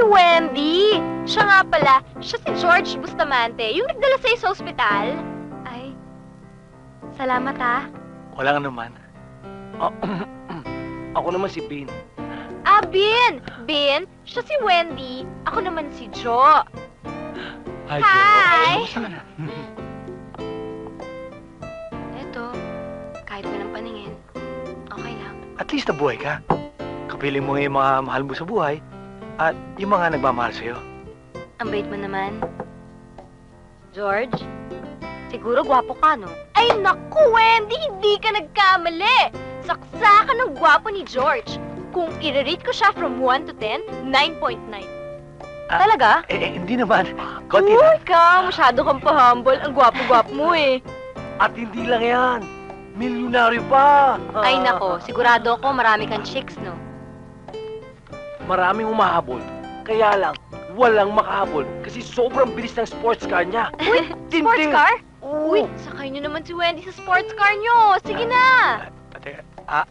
Wendy! Siya nga pala, siya si George Bustamante, yung nagdala sa'yo sa ospital. Ay, salamat ha. Wala nga naman. Ako naman si Bean. Ah, Bin! Bin, siya si Wendy. Ako naman si Jo. Hi, Hi! Kamusta ka na? Eto, kahit walang paningin, okay lang. At least nabuhay ka. Kapiling mo yung mga mahal mo sa buhay at yung mga nagmamahal sa'yo. Ang bait mo naman. George, siguro gwapo ka, no? Ay, naku, Wendy! Hindi ka nagkamali! Saksa ka ng gwapo ni George. Kung i-rate ko siya from 1 to 10, 9.9. Talaga? Hindi naman. Konti Uy, lang. ka! Masyado kang pa-humble. Ang gwapo-gwapo mo eh. At hindi lang yan. Milyonaryo pa. Ay, nako. Sigurado ako marami kang chicks, no? Maraming umahabol. Kaya lang, walang makahabol. Kasi sobrang bilis ng sports car niya. Uy, sports Tindi. car? Oo. Uy, sakay niyo naman si Wendy sa sports car niyo. Sige na. Teka,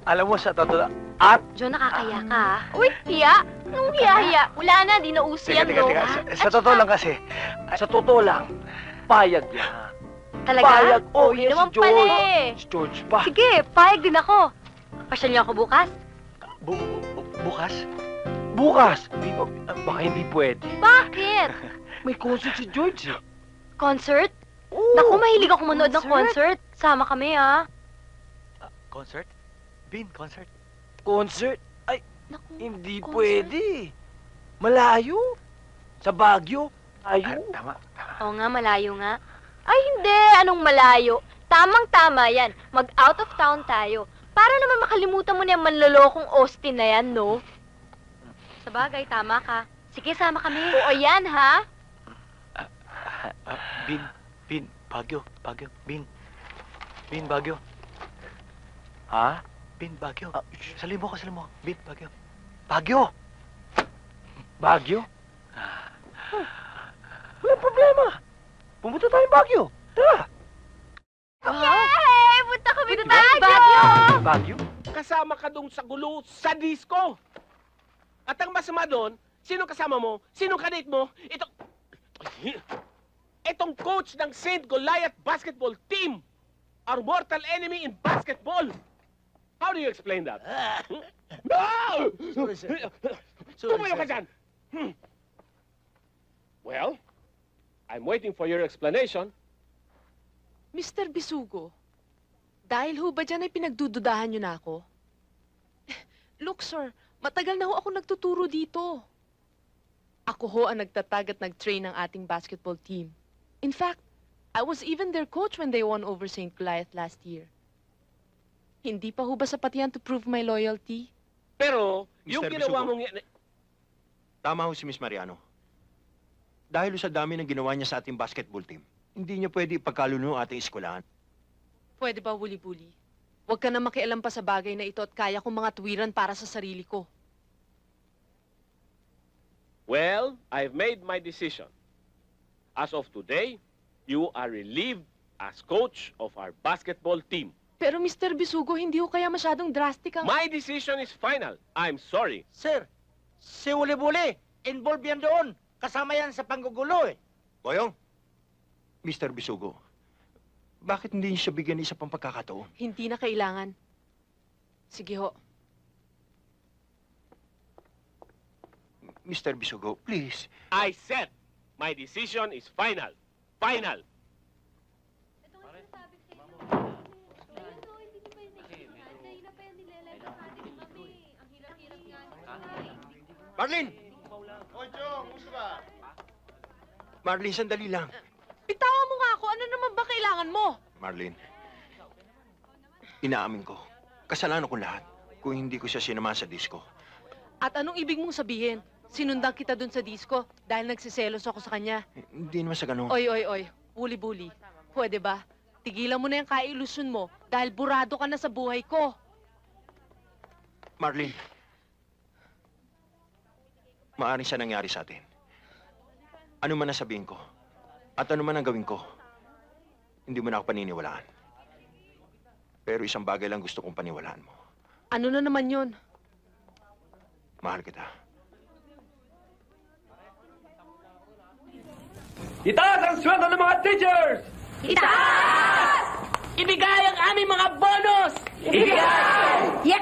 alam mo sa totoo, at... Jo, nakakaya ka, ha? Uy, hiya? Anong hiya-hiya? Wala na, di na uso yan, no? Sa totoo lang kasi, sa totoo lang, payag yan. Talaga? Payag, oh, Uy, yes, naman si George. pala eh. Si George pa. Sige, payag din ako. Pasyal niyo ako bukas? Bukas? Bukas? Baka hindi pwede. Bakit? May concert si George. Concert? Oo, Naku, mahilig ako manood ng concert. Sama kami, ha? Concert? Bin, concert? Concert? Ay, Naku, hindi concert. pwede. Malayo. Sa Baguio. Ayaw. Tama. Oo nga, malayo nga. Ay, hindi. Anong malayo? Tamang-tama yan. Mag-out of town tayo. Para naman makalimutan mo na yung manlolokong Austin na yan, no? Sabagay, tama ka. Sige, sama kami. Oo, yan, ha? Bin, Baguio, Bin. Bin, Baguio. Ha? Bin, Baguio. Salim mo. Bin, Baguio. Baguio! Baguio? Walang problema. Pumunta tayong Baguio. Tara! Yay! Punta kami Pwede sa ba? Baguio! Baguio? Kasama ka dong sa gulo sa disco. At ang masama doon, sino kasama mo? Sino kadate mo? Itong coach ng St. Goliath basketball team. Our mortal enemy in basketball. How do you explain that? No! Sorry, sir. Tumayo ka dyan! Well, I'm waiting for your explanation. Mr. Bisugo, dahil ho ba dyan ay pinagdududahan niyo na ako? Look, sir, matagal na ho ako nagtuturo dito. Ako ho ang nagtatag at nag-train ng ating basketball team. In fact, I was even their coach when they won over St. Goliath last year. Hindi pa ho ba sapat yan to prove my loyalty? Pero, yung Mr. ginawa Bisugo. mong yan... Tama ho si Miss Mariano. Dahil sa dami ng ginawa niya sa ating basketball team, hindi niya pwede ipagkaluno ang ating eskwelahan. Pwede ba, Wuli-Buli? Huwag ka na makialam pa sa bagay na ito at kaya kong mga tuwiran para sa sarili ko. Well, I've made my decision. As of today, you are relieved as coach of our basketball team. Pero Mr. Bisugo, hindi ho kaya masyadong drastic ang... My decision is final. I'm sorry. Sir, si Uli-Buli, involved yan doon. Kasama yan sa panggugulo eh. Boyong, Mr. Bisugo, bakit hindi niyo siya bigyan ng isa pang pagkakataon? Hindi na kailangan. Sige ho. Mr. Bisugo, please. I said, my decision is final. Final. Marlene! Marlene, sandali lang. Bitawan mo nga ako. Ano naman ba kailangan mo? Marlene, inaamin ko. Kasalanan ko lahat kung hindi ko siya sinamahan sa disco. At anong ibig mong sabihin? Sinundan kita dun sa disco dahil nagsiselos ako sa kanya. Hindi naman sa ganun. Oy. Buli-buli. Pwede ba? Tigilan mo na yung kailusyon mo dahil burado ka na sa buhay ko. Marlene, maaaring siya nangyari sa atin. Ano man ang sabihin ko, at ano man ang gawin ko, hindi mo na ako paniniwalaan. Pero isang bagay lang gusto kong paniwalaan mo. Ano na naman yun? Mahal kita. Itaas ang sweldo ng mga teachers! Ibigay ang aming mga bonus! I-expel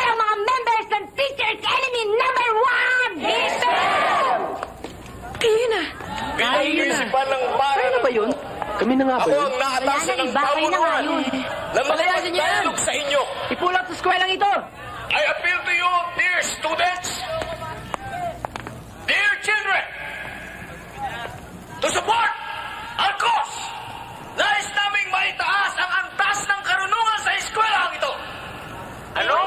ang mga members ng Teachers Enemy number 1! Ayun na. Pinag-iisipan ng bayan Ano ba yun? Kami na nga ba ako yun? ang naatasan ng iba, kayo na nga pamunuan yun. na makapagdialog sa inyo. Ipulot sa eskwelang ito! I appeal to you, dear students, dear children, to support our cause. Nais naming maitaas ang antas ng karunungan sa eskwelahan ito. Ano?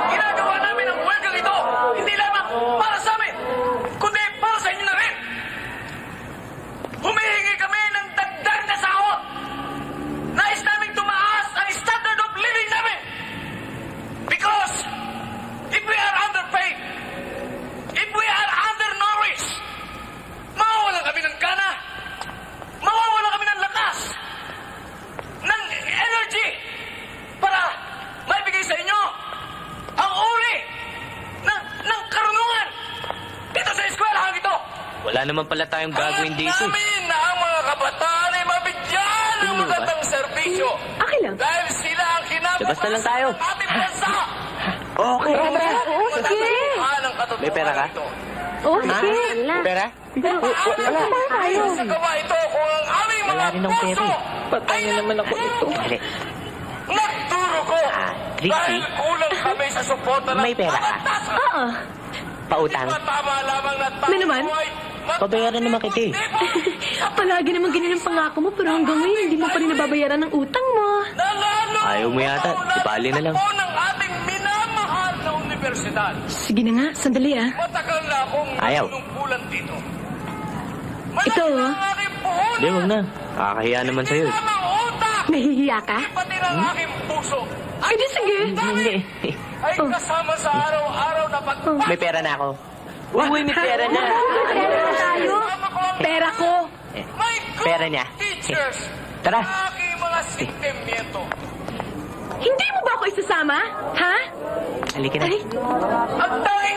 Ginagawa namin ang welgang ito, hindi lamang para sa amin, kundi para sa inyo na rin. Humihingi kami ng dagdag na sahod. Nais naming tumaas ang standard of living namin. Because if we are underpaid, if we are undernourished, mawawalan kami ng gana, mawawalan kami ng lakas, ng energy para maibigay sa inyo ang uri ng karunungan dito sa eskwelahan ito. Wala naman pala tayong gagawin dito. Hangad namin na ang mga kabataan ay mabigyan ng magandang serbisyo. Akin lang. Dahil sila ang Labas na lang tayo. ng ating bansa. Okay, May pera ka? Oh, sige. Pera? Tayo. Sa gawa ito kung ang aming mga Wala rin akong pera eh. Patay na naman ako ito. Dali. Nagturo ko. Trixie? Dahil kulang kami sa suporta ng May pera ka? Oo. Pautang? Tama lamang na tayo May naman? Pabayaran naman kita eh. Palagi naman ganyan ang pangako mo, pero hanggang ngayon hindi mo pa rin nababayaran ng utang mo. Ayaw mo yata. Ibali na lang. ng ating minamahal na universidad. Sige na nga, sandali ah. Matagal na akong Ayaw. nanunungkulan dito. Ito, Malaki oh. ang aking puhunan. Hindi, wag na. Nakakahiya naman sa'yo eh. Ang utak, Nahihiya ka? pati ng aking puso. Ay, di sige. Hindi. Ay kasama sa araw-araw na pagpapasok. May pera na ako. Uy, may pera na. Tayo. Pera ko. My good Pera niya. teachers. Tara. Aking mga sentimiento. Hindi mo ba ako isasama? Ha? Halika na. Ang tangi